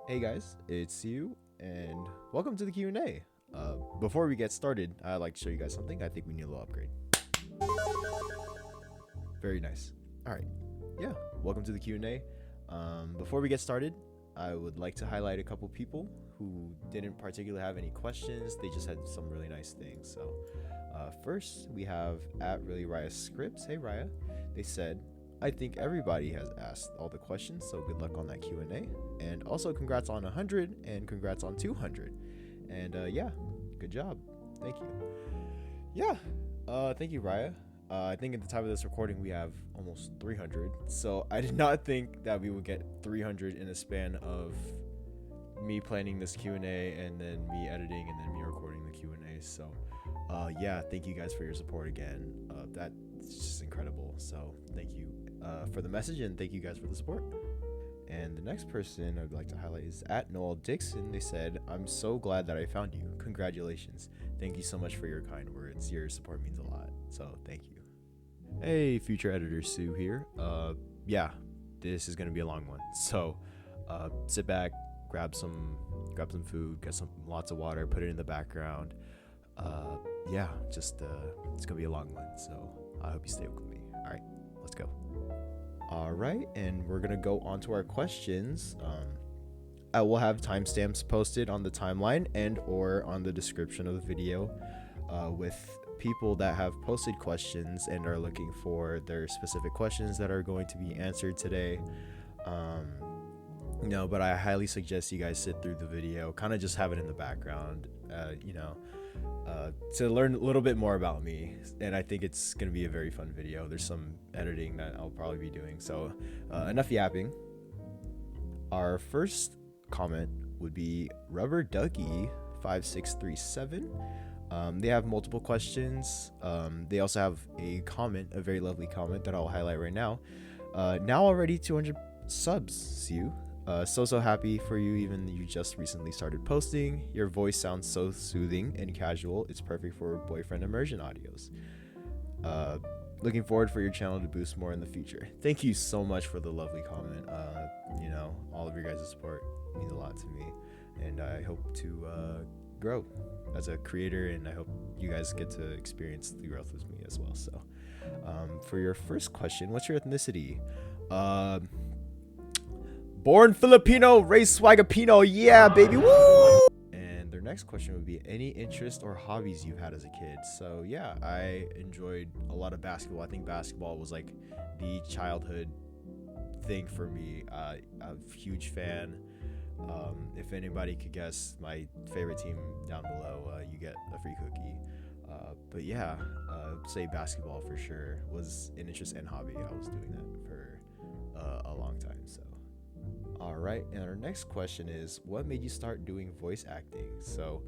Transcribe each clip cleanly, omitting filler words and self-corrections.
Hey guys, it's Siu, and welcome to the Q&A. Before we get started, I'd like to show you guys something. I think we need a little upgrade. Very nice. All right, yeah, welcome to the Q&A. Before we get started, I would like to highlight a couple people who didn't particularly have any questions. They just had some really nice things. So first, we have at reallyriahscripts. Hey Raya, they said, I think everybody has asked all the questions, so good luck on that Q&A. And also congrats on 100 and congrats on 200. And yeah, good job. Thank you. Yeah, thank you, Raya. I think at the time of this recording, we have almost 300. So I did not think that we would get 300 in a span of me planning this Q&A and then me editing and then me recording the Q&A. So yeah, thank you guys for your support again. That's just incredible. So thank you for the message, and thank you guys for the support. And the next person I'd like to highlight is at NoelleDixon. They said, I'm so glad that I found you. Congratulations. Thank you so much for your kind words. Your support means a lot. So thank you. Hey, future editor Sue here. Yeah, this is gonna be a long one. So sit back, grab some food, get lots of water, put it in the background. Yeah, just it's gonna be a long one. So I hope you stay with me. All right, let's go. All right, and we're gonna go on to our questions. I will have timestamps posted on the timeline and or on the description of the video with people that have posted questions and are looking for their specific questions that are going to be answered today. But I highly suggest you guys sit through the video, kind of just have it in the background, to learn a little bit more about me. And I think it's going to be a very fun video. There's some editing that I'll probably be doing. So enough yapping. Our first comment would be Rubber Ducky 5637. They have multiple questions. They also have a comment, a very lovely comment that I'll highlight right now. Now already 200 subs, Siu. So happy for you, even you just recently started posting. Your voice sounds so soothing and casual. It's perfect for boyfriend immersion audios. Looking forward for your channel to boost more in the future. Thank you so much for the lovely comment. All of your guys' support means a lot to me, and I hope to grow as a creator, and I hope you guys get to experience the growth with me as well. So for your first question, what's your ethnicity? Born Filipino, raised Swagapino, yeah, baby, woo! And their next question would be any interest or hobbies you've had as a kid. So yeah, I enjoyed a lot of basketball. I think basketball was like the childhood thing for me. I'm a huge fan. If anybody could guess my favorite team down below, you get a free cookie. But yeah, say basketball for sure was an interest and hobby. I was doing that for a long time. So all right, and our next question is, what made you start doing voice acting? So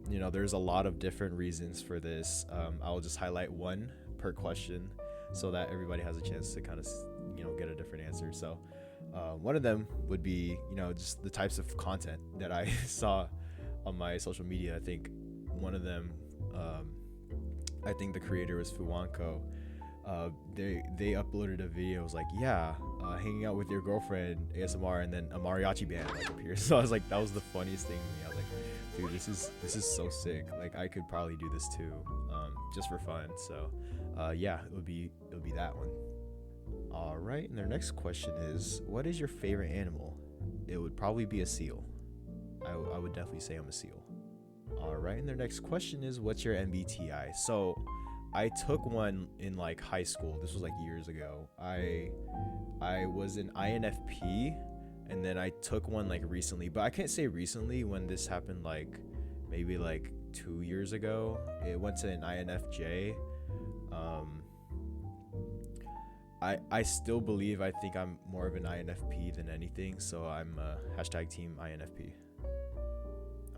there's a lot of different reasons for this. I'll just highlight one per question so that everybody has a chance to kind of get a different answer. So one of them would be just the types of content that I saw on my social media. I think one of them, I think the creator was Fuwanko. They uploaded a video. It was like, hanging out with your girlfriend ASMR, and then a mariachi band like appears. So I was like, that was the funniest thing to me. I was like, dude, this is so sick. Like I could probably do this too, just for fun. So it'll be that one. All right, and their next question is, what is your favorite animal? It would probably be a seal. I would definitely say I'm a seal. All right, and their next question is, what's your MBTI? So I took one in like high school. This was like years ago. I was an INFP, and then I took one like recently, but I can't say recently when this happened, like maybe like 2 years ago. It went to an INFJ. I still believe, I think I'm more of an INFP than anything, so I'm hashtag team INFP.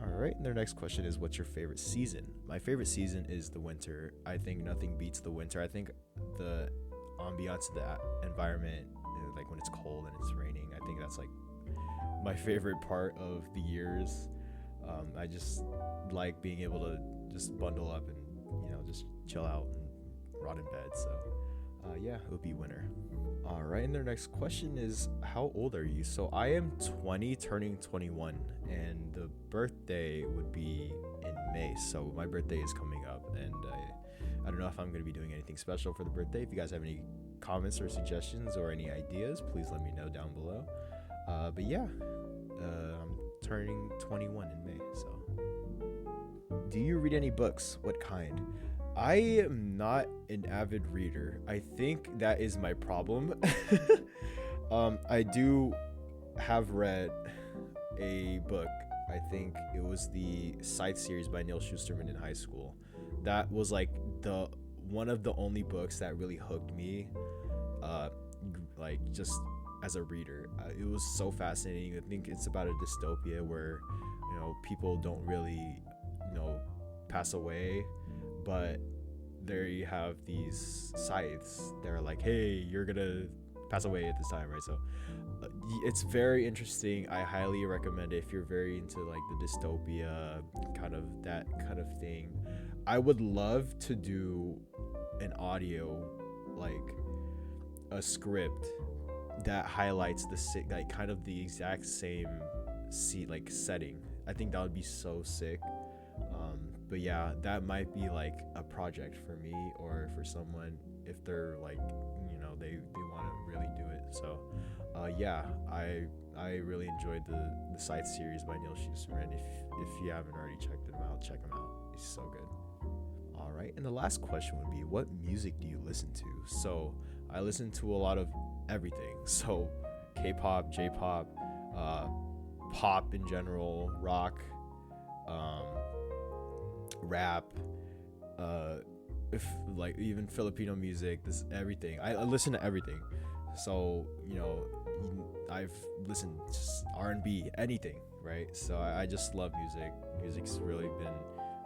All right, and their next question is, what's your favorite season? My favorite season is the winter. I think nothing beats the winter. I think the ambiance of the environment, like when it's cold and it's raining, I think that's like my favorite part of the years. I just like being able to just bundle up and just chill out and rot in bed. So Yeah, it would be winter. All right, and their next question is, how old are you? So I am 20, turning 21, and the birthday would be in May. So my birthday is coming up, and I don't know if I'm going to be doing anything special for the birthday. If you guys have any comments or suggestions or any ideas, please let me know down below. But yeah, I'm turning 21 in May. So, do you read any books? What kind? I am not an avid reader. I think that is my problem. I do have read a book. I think it was the Scythe series by Neil Shusterman in high school. That was like one of the only books that really hooked me, like just as a reader. It was so fascinating. I think it's about a dystopia where, people don't really, pass away, but there you have these scythes. They're like, hey, you're gonna pass away at this time, right? So it's very interesting. I highly recommend it if you're very into like the dystopia kind of that kind of thing. I would love to do an audio, like a script that highlights the like kind of the exact same setting. I think that would be so sick. But yeah, that might be like a project for me or for someone if they're like, they want to really do it. So yeah, I really enjoyed the Scythe series by Neil Shusterman. If you haven't already checked them out, check them out. It's so good. All right, and the last question would be, what music do you listen to? So I listen to a lot of everything. So K-pop, J-pop, pop in general, rock, rap, if like even Filipino music, this everything. I listen to everything. So I've listened to R&B, anything, right? So I just love music. Music's really been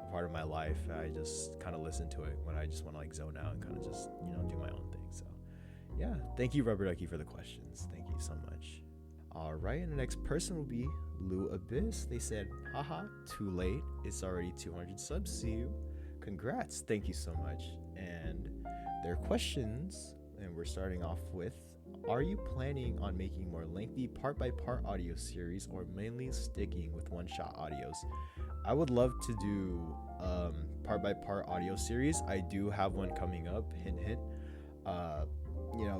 a part of my life. I just kind of listen to it when I just want to like zone out and kind of just do my own thing. So yeah, thank you, Rubber Ducky, for the questions. Thank you so much. All right, and the next person will be louabyss. They said, haha, too late. It's already 200 subs. See you. Congrats. Thank you so much. And their questions, and we're starting off with, are you planning on making more lengthy part-by-part audio series or mainly sticking with one-shot audios? I would love to do part-by-part audio series. I do have one coming up, hint, hint,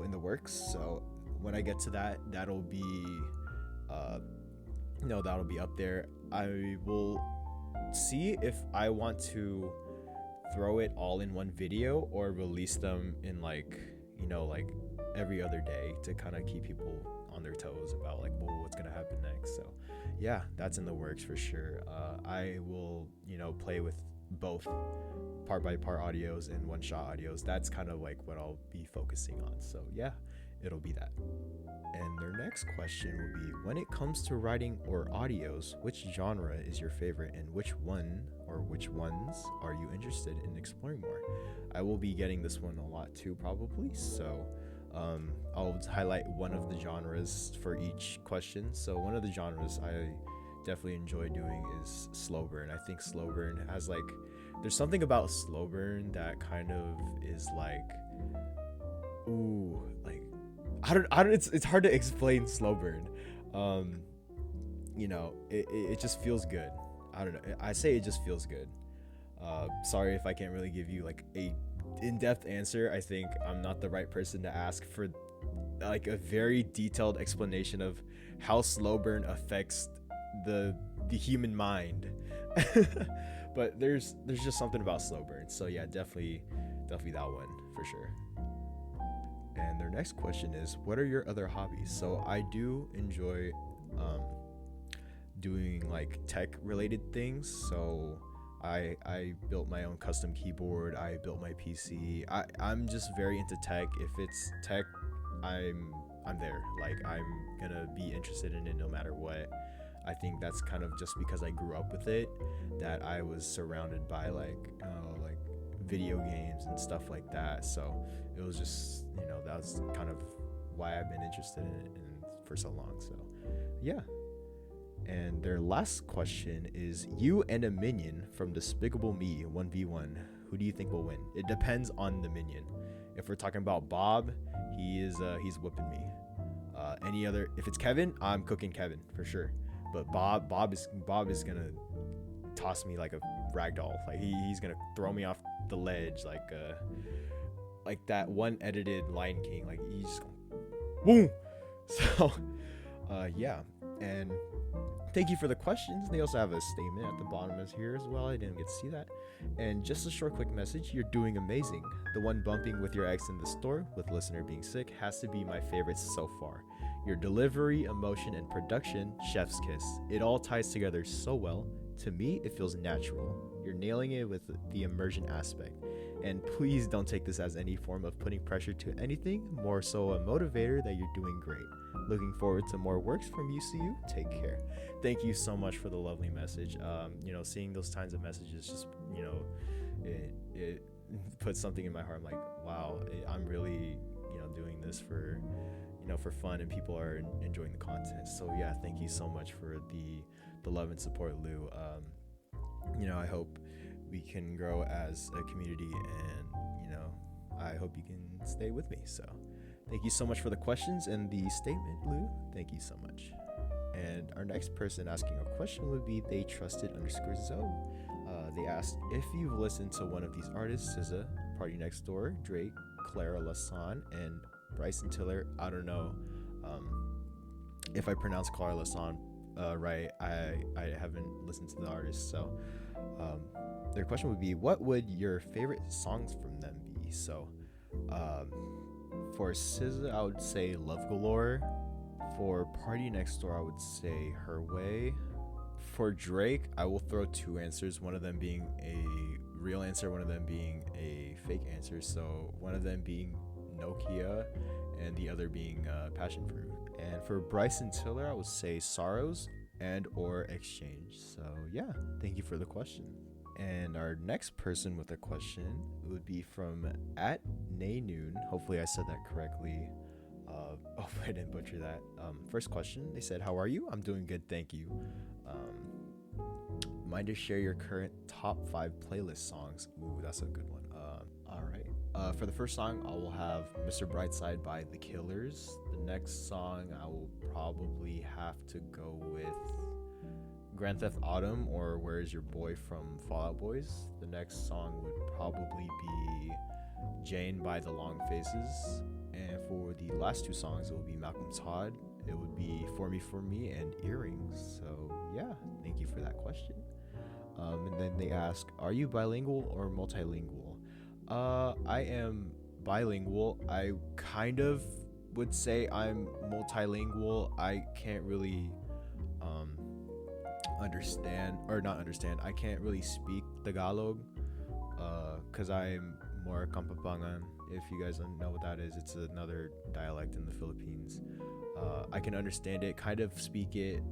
in the works. So when I get to that, that'll be that'll be up there. I will see if I want to throw it all in one video or release them in like every other day to kind of keep people on their toes about like, well, what's gonna happen next. So yeah, that's in the works for sure. I will play with both part by part audios and one shot audios. That's kind of like what I'll be focusing on. So yeah, it'll be that. And their next question will be, when it comes to writing or audios, which genre is your favorite and which one or which ones are you interested in exploring more? I will be getting this one a lot too, probably. So I'll highlight one of the genres for each question. So one of the genres I definitely enjoy doing is slow burn. I think slow burn has there's something about slow burn that kind of is like, ooh, like I don't it's hard to explain slow burn. It just feels good. I don't know. I say it just feels good. Sorry if I can't really give you like a in-depth answer. I think I'm not the right person to ask for like a very detailed explanation of how slow burn affects the human mind. But there's just something about slow burn. So yeah, definitely that one for sure. And their next question is, what are your other hobbies? So I do enjoy doing like tech related things. So I built my own custom keyboard. I built my PC. I'm just very into tech. If it's tech, I'm there. Like I'm gonna be interested in it no matter what. I think that's kind of just because I grew up with it, that I was surrounded by like video games and stuff like that. So it was just, that's kind of why I've been interested in it for so long. So yeah. And their last question is, you and a minion from Despicable Me 1v1. Who do you think will win? It depends on the minion. If we're talking about Bob, he's whipping me. Any other, if it's Kevin, I'm cooking Kevin for sure. But Bob is gonna toss me like a rag doll. Like he's gonna throw me off the ledge like that one edited Lion King. Like he's just going boom. So yeah, and thank you for the questions. They also have a statement at the bottom as here as well. I didn't get to see that. And just a short quick message, you're doing amazing. The one bumping with your ex in the store with listener being sick has to be my favorite so far. Your delivery, emotion, and production, chef's kiss. It all ties together so well. To me, it feels natural. You're nailing it with the immersion aspect. And please don't take this as any form of putting pressure to anything, more so a motivator that you're doing great. Looking forward to more works from you, Siu. Take care. Thank you so much for the lovely message. Seeing those kinds of messages just, it puts something in my heart. I'm like, wow, I'm really, doing this for fun, and people are enjoying the content. So yeah, thank you so much for the love and support, Lou. I hope we can grow as a community, and I hope you can stay with me. So thank you so much for the questions and the statement, Lou. Thank you so much. And our next person asking a question would be theytrusted_Zoe. They asked if you've listened to one of these artists, SZA, Party Next Door, Drake, Clara Lasan, and Bryson Tiller. I don't know if I pronounce Clara Lasan right. I haven't listened to the artist. So their question would be, what would your favorite songs from them be? So for SZA, I would say Love Galore. For Party Next Door, I would say Her Way. For Drake, I will throw two answers, one of them being a real answer, one of them being a fake answer. So one of them being Nokia and the other being Passion Fruit. And for Bryson Tiller, I would say Sorrows and or Exchange. So yeah, thank you for the question. And our next person with a question would be from @naneun. Hopefully I said that correctly. Hopefully I didn't butcher that. First question, they said, how are you? I'm doing good, thank you. Mind to share your current top 5 playlist songs? Ooh, that's a good one. All right. For the first song, I will have Mr. Brightside by The Killers. The next song, I will probably have to go with Grand Theft Autumn or Where Is Your Boy from Fall Out Boys. The next song would probably be Jane by The Long Faces. And for the last 2 songs, it will be Malcolm Todd. It would be For Me, and Earrings. So yeah, thank you for that question. And then they ask, are you bilingual or multilingual? I am bilingual. I kind of would say I'm multilingual. I can't really I can't really speak Tagalog because I'm more Kapampangan. If you guys don't know what that is, it's another dialect in the Philippines. I can understand it, kind of speak it,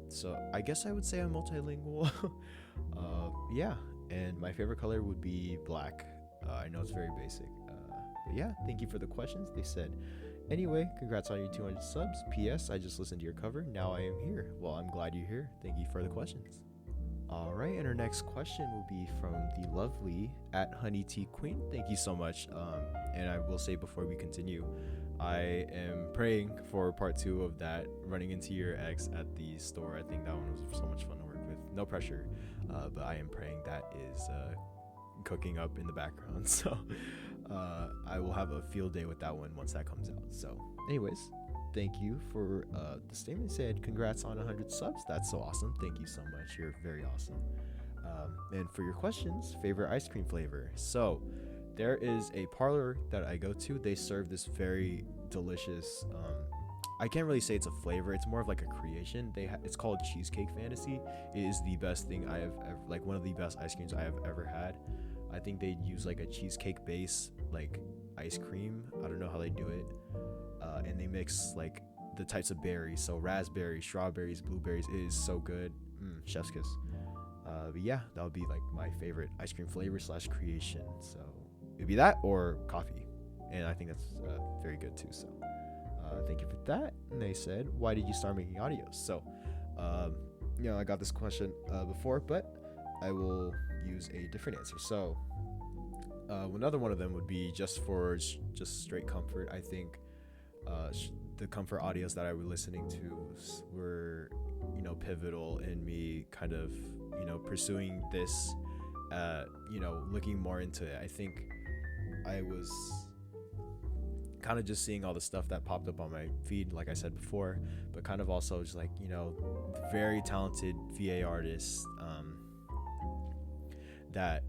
so I guess I would say I'm multilingual. Yeah, and my favorite color would be black. I know it's very basic, but yeah, thank you for the questions. They said, anyway, congrats on your 200 subs. PS, I just listened to your cover, now I am here. Well, I'm glad you're here. Thank you for the questions. All right, and our next question will be from the lovely @HoneyTeaQueen. Thank you so much. And I will say before we continue, I am praying for part 2 of that, running into your ex at the store. I think that one was so much fun to work with. No pressure, but I am praying that is cooking up in the background. So I will have a field day with that one once that comes out. So anyways, thank you for the statement. Said congrats on 100 subs. That's so awesome. Thank you so much. You're very awesome. And for your questions, favorite ice cream flavor. So there is a parlor that I go to. They serve this very delicious, I can't really say it's a flavor, it's more of like a creation. It's called Cheesecake Fantasy. It is the best thing I have ever, like one of the best ice creams I have ever had. I think they use like a cheesecake base like ice cream. I don't know how they do it. And they mix like the types of berries, so raspberries, strawberries, blueberries. It is so good. Chef's kiss. But yeah, that would be like my favorite ice cream flavor / creation. So it'd be that or coffee, and I think that's very good too. So thank you for that. And they said, why did you start making audios? So I got this question before, but I will use a different answer. So Another one of them would be just straight comfort. I think the comfort audios that I was listening to were, pivotal in me kind of, pursuing this, looking more into it. I think I was kind of just seeing all the stuff that popped up on my feed, like I said before, but kind of also just like, very talented VA artists that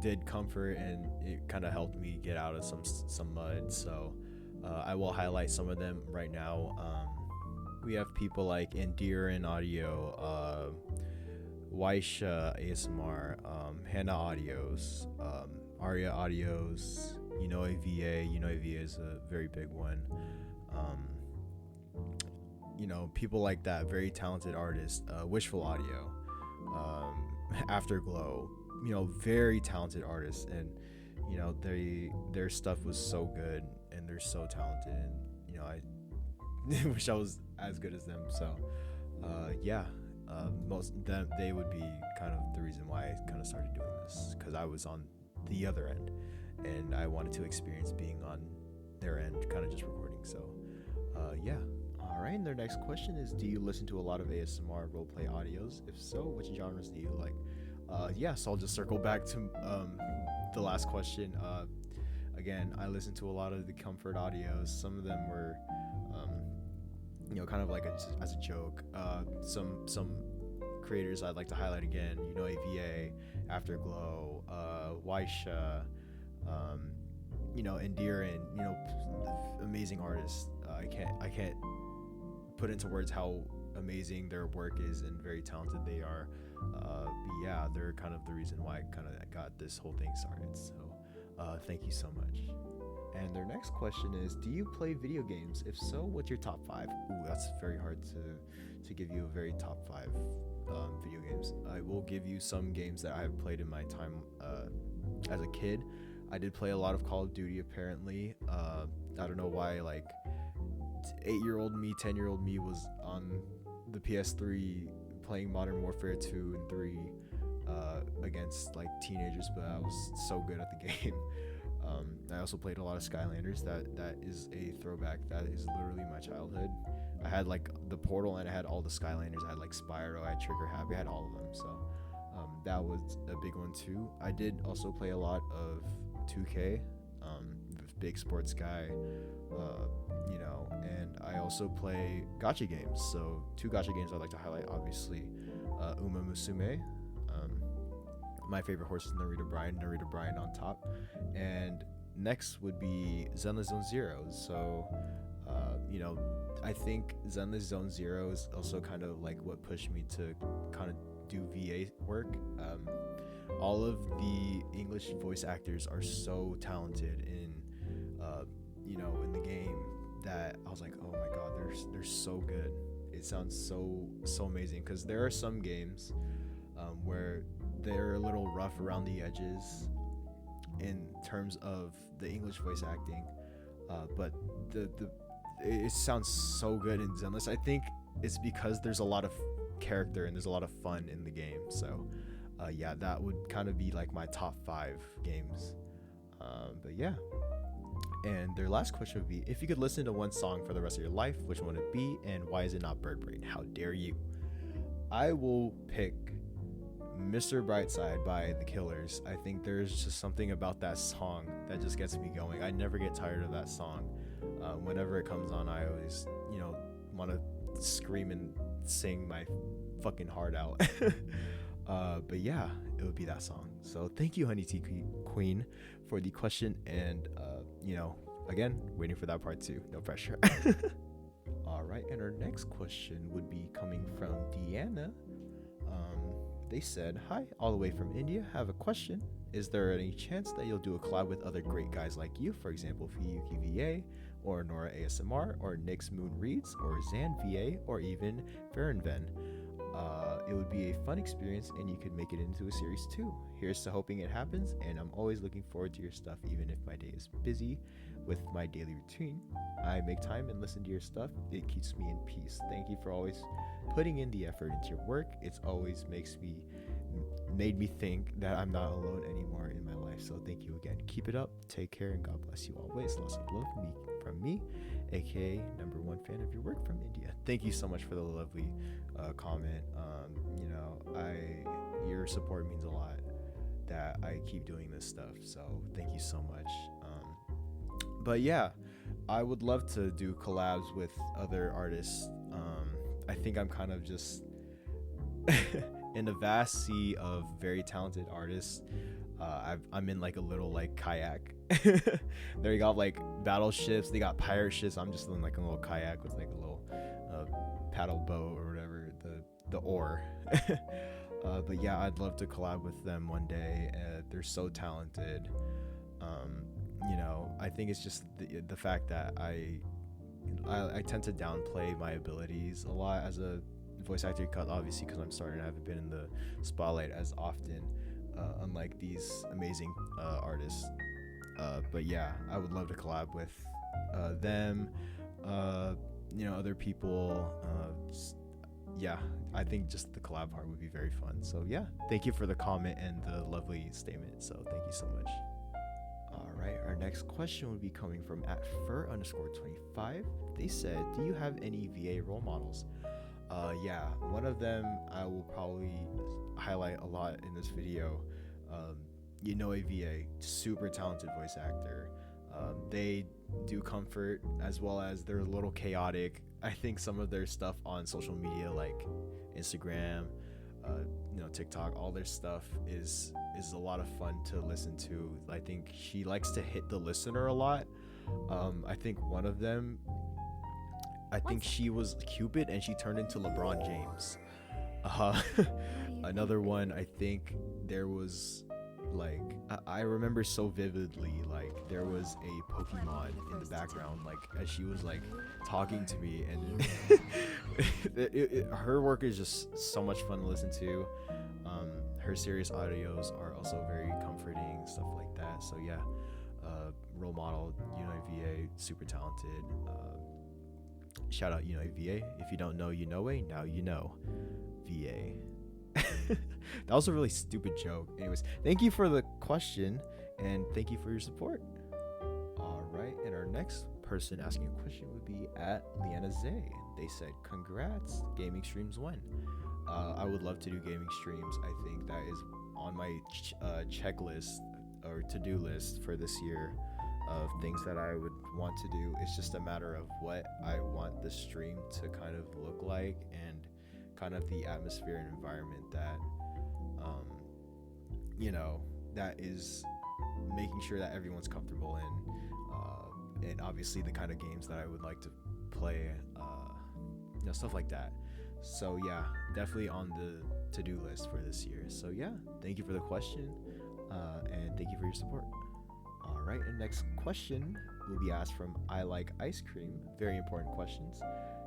did comfort, and it kind of helped me get out of some mud. So I will highlight some of them right now. We have people like Endearin Audio, Waisha ASMR, Hannah Audios, Aria Audios, VA is a very big one. People like that, very talented artists. Wishful Audio, Afterglow, very talented artists, and their stuff was so good, and they're so talented, and I wish I was as good as them. So most of them, they would be kind of the reason why I kind of started doing this, because I was on the other end and I wanted to experience being on their end, kind of just recording. So all right, and their next question is, do you listen to a lot of ASMR roleplay audios? If so, which genres do you like? So I'll just circle back to the last question. Again, I listen to a lot of the comfort audios. Some of them were kind of like as a joke. Some creators I'd like to highlight again, AVA, Afterglow, Waisha, Endearin, amazing artists. I can't put into words how amazing their work is and very talented they are. They're kind of the reason why I kind of got this whole thing started. So thank you so much. And their next question is, do you play video games? If so, what's your top 5? Ooh, that's very hard to give you a very top 5 video games. I will give you some games that I have played in my time as a kid. I did play a lot of Call of Duty, apparently. I don't know why, like, 8-year-old me, 10-year-old me was on the PS3 playing Modern Warfare 2 and 3 against, like, teenagers, but I was so good at the game. I also played a lot of Skylanders. That is a throwback. That is literally my childhood. I had like the Portal, and I had all the Skylanders. I had like Spyro, I had Trigger Happy, I had all of them. So that was a big one too. I did also play a lot of 2K, big sports guy, and I also play gacha games. So 2 gacha games I'd like to highlight, obviously, Uma Musume. My favorite horse is Narita Bryan on top, and next would be Zenless Zone Zero. So I think Zenless Zone Zero is also kind of like what pushed me to kind of do VA work. All of the English voice actors are so talented in in the game that I was like, oh my god, they're so good. It sounds so amazing, because there are some games where they're a little rough around the edges in terms of the English voice acting, but it sounds so good in Zenless. I think it's because there's a lot of character and there's a lot of fun in the game. So that would kind of be like my top 5 games. And their last question would be, if you could listen to one song for the rest of your life, which one would it be, and why is it not Bird Brain? How dare you? I will pick Mr. Brightside by The Killers. I think there's just something about that song that just gets me going. I never get tired of that song. Whenever it comes on, I always, want to scream and sing my fucking heart out. But yeah, it would be that song. So thank you, HoneyTeaQueen, for the question. And, again, waiting for that part 2. No pressure. All right. And our next question would be coming from Deanna. They said, hi, all the way from India, have a question. Is there any chance that you'll do a collab with other great guys like you, for example, Fiyuki VA, or Nora ASMR, or Nyx Moon Reads, or Zan VA, or even Farronven? It would be a fun experience, and you could make it into a series too. Here's to hoping it happens, and I'm always looking forward to your stuff, even if my day is busy with my daily routine. I make time and listen to your stuff. It keeps me in peace. Thank you for always putting in the effort into your work. It's always made me think that I'm not alone anymore in my life. life. So thank you again. Keep it up. Take care, and God bless you always. Lots of love from me, aka #1 fan of your work from India. Thank you so much for the lovely comment. Your support means a lot, that I keep doing this stuff. So thank you so much. But yeah, I would love to do collabs with other artists. I think I'm kind of just in a vast sea of very talented artists. I'm in like a little like kayak. They got like battleships, they got pirate ships. I'm just in like a little kayak with like a little paddle boat or whatever, the oar. But yeah, I'd love to collab with them one day. They're so talented. I think it's just the fact that I tend to downplay my abilities a lot as a voice actor, obviously because I'm starting. I haven't been in the spotlight as often, unlike these amazing artists. But yeah, I would love to collab with them, other people. Yeah, I think just the collab part would be very fun. So yeah, thank you for the comment and the lovely statement. So thank you so much. All right, our next question would be coming from @fur_25. They said, do you have any VA role models? Yeah, one of them I will probably highlight a lot in this video. A VA, super talented voice actor. They do comfort as well as they're a little chaotic. I think some of their stuff on social media like Instagram, TikTok, all their stuff is a lot of fun to listen to. I think she likes to hit the listener a lot. I think one of them, she was Cupid and she turned into LeBron James. Another one, I think there was like I remember so vividly, like there was a Pokemon in the background, like as she was like talking to me, and her work is just so much fun to listen to. Her serious audios are also very comforting, stuff like that. So yeah, role model, VA, super talented. Shout out VA. If you don't know now you know VA. That was a really stupid joke. Anyways, thank you for the question and thank you for your support. All right, and our next person asking a question would be @lianazayy. They said, congrats, gaming streams when? I would love to do gaming streams. I think that is on my checklist or to-do list for this year of things that I would want to do. It's just a matter of what I want the stream to kind of look like and kind of the atmosphere and environment that that is making sure that everyone's comfortable in, and obviously the kind of games that I would like to play, stuff like that. So yeah, definitely on the to-do list for this year. So yeah, thank you for the question, and thank you for your support. All right, and next question will be asked from I Like Ice Cream. Very important questions.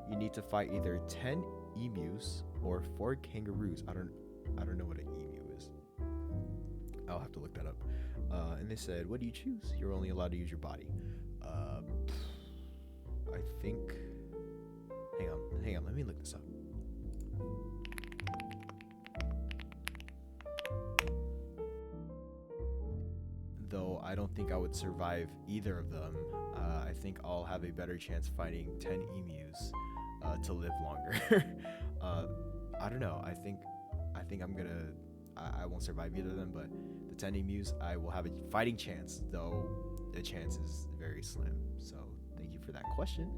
You need to fight either 10 emus or 4 kangaroos. I don't know what an emu is. I'll have to look that up. And they said, what do you choose? You're only allowed to use your body. I think, hang on, let me look this up. Though I don't think I would survive either of them. I think I'll have a better chance fighting 10 emus to live longer. I don't know. I think I won't survive either of them, but the 10 emus, I will have a fighting chance, though the chance is very slim. So thank you for that question.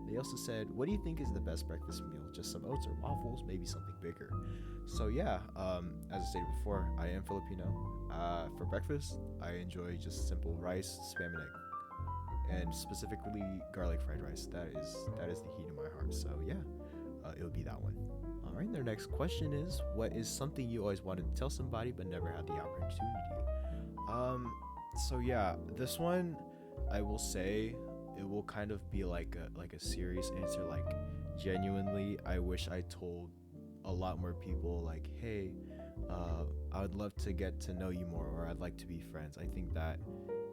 They also said, what do you think is the best breakfast meal? Just some oats or waffles, maybe something bigger. So yeah, as I stated before, I am Filipino. For breakfast, I enjoy just simple rice, spam and egg, and specifically garlic fried rice. That is the heat in my heart. So yeah, it'll be that one. All right, their next question is, what is something you always wanted to tell somebody but never had the opportunity? So yeah, this one, I will say, it will kind of be like a serious answer. Like, genuinely, I wish I told a lot more people, like, hey, I would love to get to know you more, or I'd like to be friends. I think that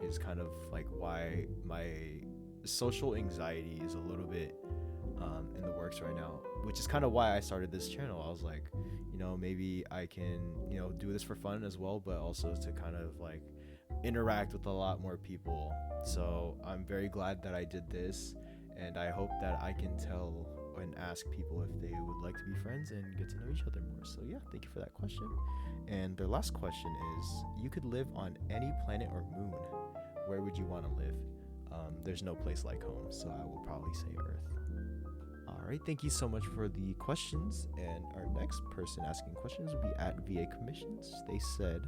is kind of like why my social anxiety is a little bit in the works right now, which is kind of why I started this channel. I was like, maybe I can do this for fun as well, but also to kind of like interact with a lot more people. So I'm very glad that I did this, and I hope that I can tell and ask people if they would like to be friends and get to know each other more. So yeah, thank you for that question. And their last question is, you could live on any planet or moon, where would you want to live? There's no place like home, so I will probably say Earth. All right, thank you so much for the questions. And our next person asking questions would be at VaCommissions. They said,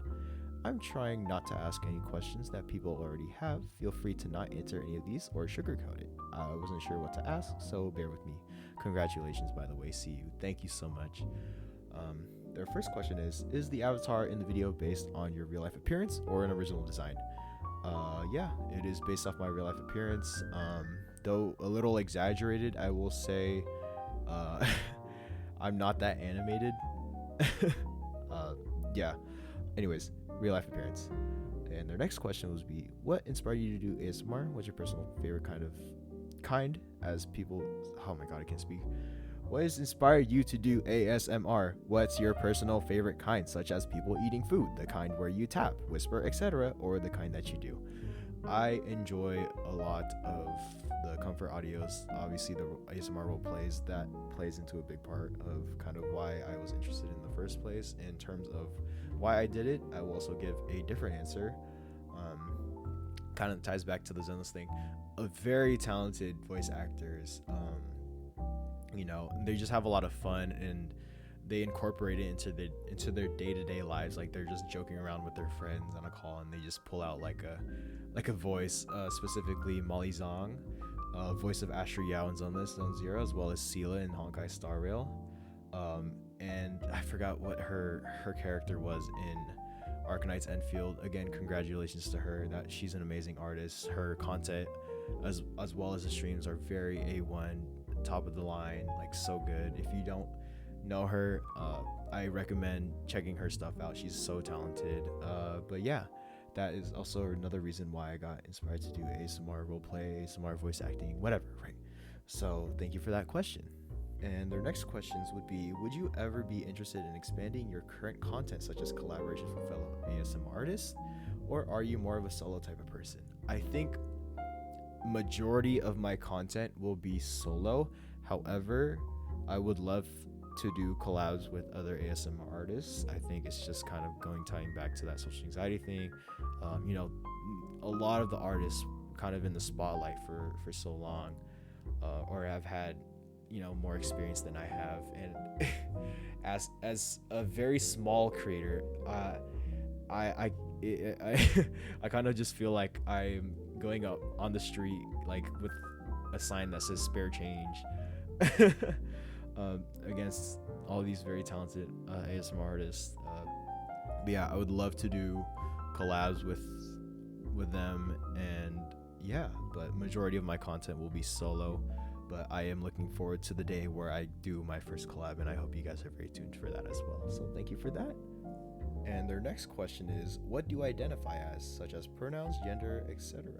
I'm trying not to ask any questions that people already have. Feel free to not answer any of these or sugarcoat it. I wasn't sure what to ask, so bear with me. Congratulations, by the way, Siu. Thank you so much. Their first question is the avatar in the video based on your real life appearance or an original design? Yeah, it is based off my real life appearance. Though a little exaggerated, I will say. I'm not that animated. Yeah. Anyways, real life appearance. And their next question would be, what inspired you to do ASMR? What's your personal favorite kind as people? Oh my god, I can't speak. What has inspired you to do ASMR? What's your personal favorite kind, such as people eating food, the kind where you tap, whisper, etc., or the kind that you do? I enjoy a lot of the comfort audios. Obviously, the ASMR role plays, that plays into a big part of kind of why I was interested in the first place. In terms of why I did it, I will also give a different answer. Kind of ties back to the Zenless thing. A very talented voice actors, they just have a lot of fun, and they incorporate it into their day-to-day lives. Like, they're just joking around with their friends on a call, and they just pull out like a voice, specifically Molly Zong, voice of Asher Yao in Zenless Zone Zero, as well as Sela in Honkai Star Rail. And I forgot what her character was in Arcanite's Enfield. Again, congratulations to her. That she's an amazing artist. Her content, as well as the streams, are very A1, top of the line, like so good. If you don't know her, I recommend checking her stuff out. She's so talented. But yeah, that is also another reason why I got inspired to do ASMR roleplay, ASMR voice acting, whatever, right? So thank you for that question. And their next questions would be, would you ever be interested in expanding your current content, such as collaborations with fellow ASMR artists, or are you more of a solo type of person? I think majority of my content will be solo. However, I would love to do collabs with other ASMR artists. I think it's just kind of tying back to that social anxiety thing. A lot of the artists kind of in the spotlight for so long, or have had more experience than I have, and as a very small creator, I kind of just feel like I'm going up on the street like with a sign that says spare change against all these very talented ASMR artists. But yeah, I would love to do collabs with them, and yeah, but majority of my content will be solo. But I am looking forward to the day where I do my first collab, and I hope you guys are very tuned for that as well. So thank you for that. And their next question is, what do you identify as, such as pronouns, gender, etc.?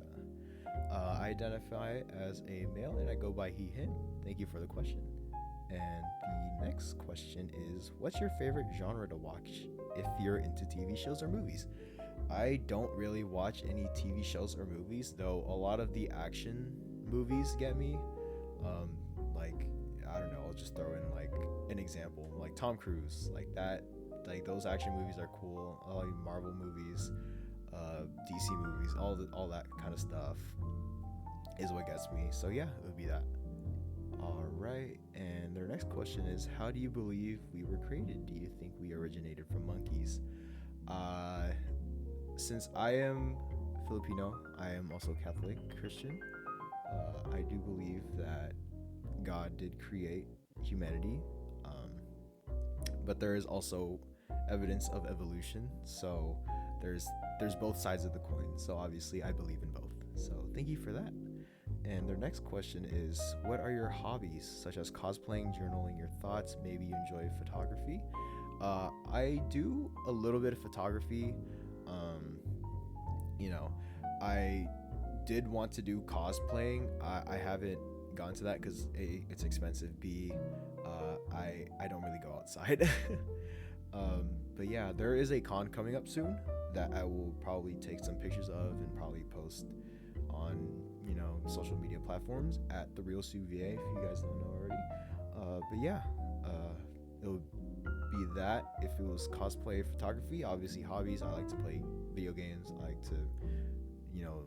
I identify as a male, and I go by he, him. Thank you for the question. And the next question is, what's your favorite genre to watch if you're into TV shows or movies? I don't really watch any TV shows or movies, though a lot of the action movies get me. I don't know, I'll just throw in like an example, like Tom Cruise, like that, like those action movies are cool. Marvel movies, DC movies, all that kind of stuff is what gets me. So yeah, it would be that. All right, and their next question is, how do you believe we were created? Do you think we originated from monkeys? Since I am Filipino, I am also Catholic Christian. I do believe that God did create humanity, but there is also evidence of evolution. So there's both sides of the coin. So obviously I believe in both. So thank you for that. And their next question is, what are your hobbies, such as cosplaying, journaling your thoughts? Maybe you enjoy photography. I do a little bit of photography. I did want to do cosplaying. I haven't gone to that because A, it's expensive, B, I don't really go outside. But yeah, there is a con coming up soon that I will probably take some pictures of and probably post on, you know, social media platforms at the real Siu Va, if you guys don't know already. But yeah, it would be that. If it was cosplay, photography, obviously hobbies, I like to play video games, I like to, you know,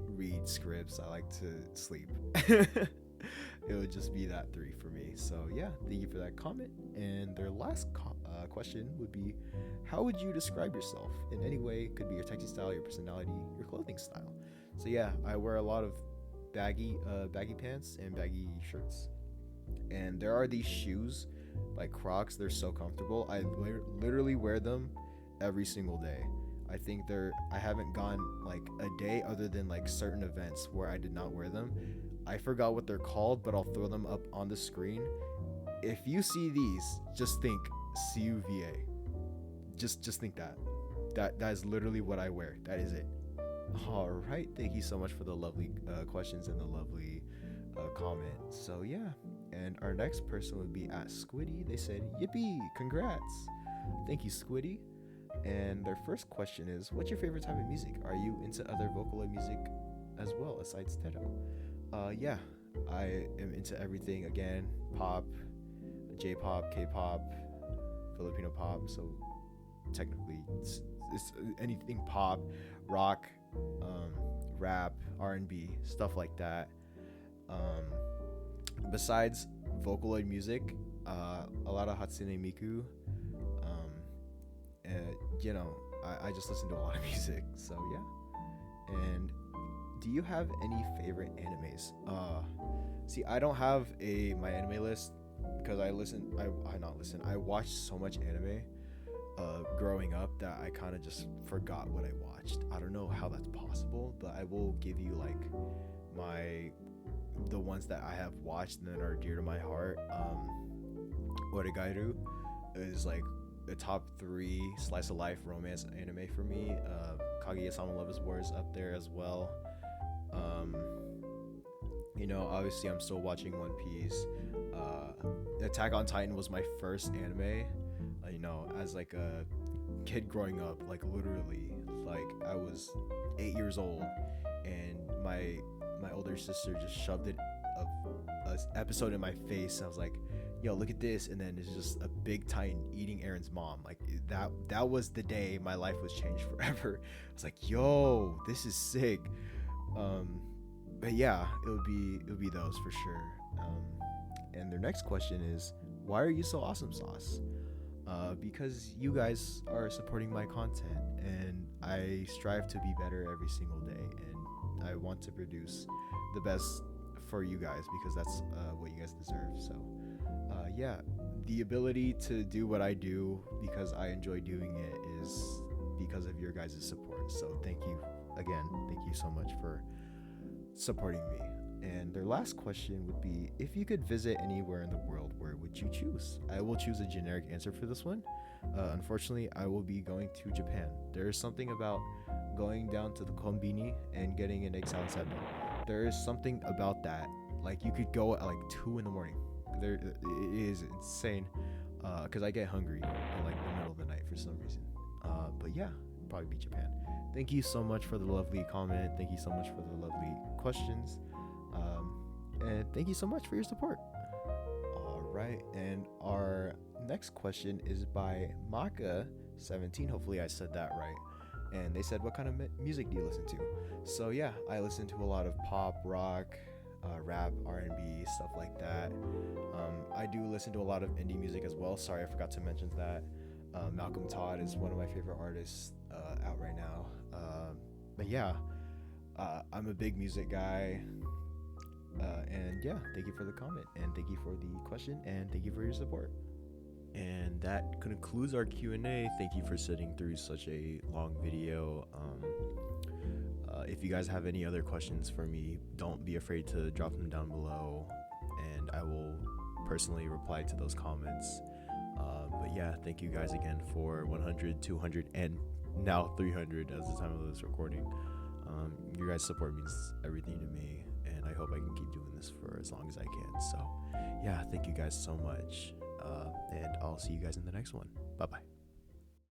read scripts, I like to sleep. It would just be that 3 for me. So yeah, thank you for that comment. And their last question would be, how would you describe yourself in any way? Could be your texting style, your personality, your clothing style. So yeah, I wear a lot of baggy pants and baggy shirts. And there are these shoes like Crocs. They're so comfortable. I literally wear them every single day. I think I haven't gone like a day other than like certain events where I did not wear them. I forgot what they're called, but I'll throw them up on the screen. If you see these, just think Siu Va. Just think that is literally what I wear. That is it. All right, thank you so much for the lovely questions and the lovely comment. So yeah, and our next person would be at sqwuidee. They said, yippee, congrats. Thank you, sqwuidee. And their first question is, what's your favorite type of music? Are you into other Vocaloid music as well aside stereo? Yeah, I am into everything. Again, pop, J-pop, K-pop, Filipino pop. So technically it's anything pop, rock, rap, R&B, stuff like that. Besides Vocaloid music, a lot of Hatsune Miku. And you know, I just listen to a lot of music. So yeah. And do you have any favorite animes? See, I don't have my anime list because I watched so much anime growing up that I kind of just forgot what I watched. I don't know how that's possible, but I will give you like the ones that I have watched and that are dear to my heart. Oregairu is like the top 3 slice of life romance anime for me. Kaguya-sama Love is War is up there as well. You know, obviously I'm still watching One Piece. Attack on Titan was my first anime. You know, as like a kid growing up, like literally, like I was 8 years old, and my older sister just shoved an episode in my face. I was like, yo, look at this, and then it's just a big Titan eating Aaron's mom. Like that was the day my life was changed forever. I was like, yo, this is sick. But yeah, it would be those for sure. And their next question is, why are you so awesome, Sauce? Because you guys are supporting my content, and I strive to be better every single day, and I want to produce the best for you guys because that's what you guys deserve. So yeah, the ability to do what I do because I enjoy doing it is because of your guys' support. So thank you again. Thank you so much for supporting me. And their last question would be, if you could visit anywhere in the world, where would you choose? I will choose a generic answer for this one. Unfortunately, I will be going to Japan. There is something about going down to the konbini and getting an egg salad sando. There is something about that. Like, you could go at like 2 in the morning. It is insane. Because I get hungry in like the middle of the night for some reason. But yeah, probably be Japan. Thank you so much for the lovely comment. Thank you so much for the lovely questions. And thank you so much for your support. All right, and our next question is by macha17. Hopefully I said that right. And they said, what kind of music do you listen to? So yeah, I listen to a lot of pop, rock, rap, R&B, stuff like that. I do listen to a lot of indie music as well. Sorry, I forgot to mention that. Malcolm Todd is one of my favorite artists out right now. But yeah, I'm a big music guy. And yeah, thank you for the comment, and thank you for the question, and thank you for your support. And that concludes our Q&A. Thank you for sitting through such a long video. If you guys have any other questions for me, don't be afraid to drop them down below, and I will personally reply to those comments. But yeah, thank you guys again for 100, 200, and now 300 as the time of this recording. Your guys' support means everything to me, and I hope I can keep doing this for as long as I can. So yeah, thank you guys so much, and I'll see you guys in the next one. Bye bye.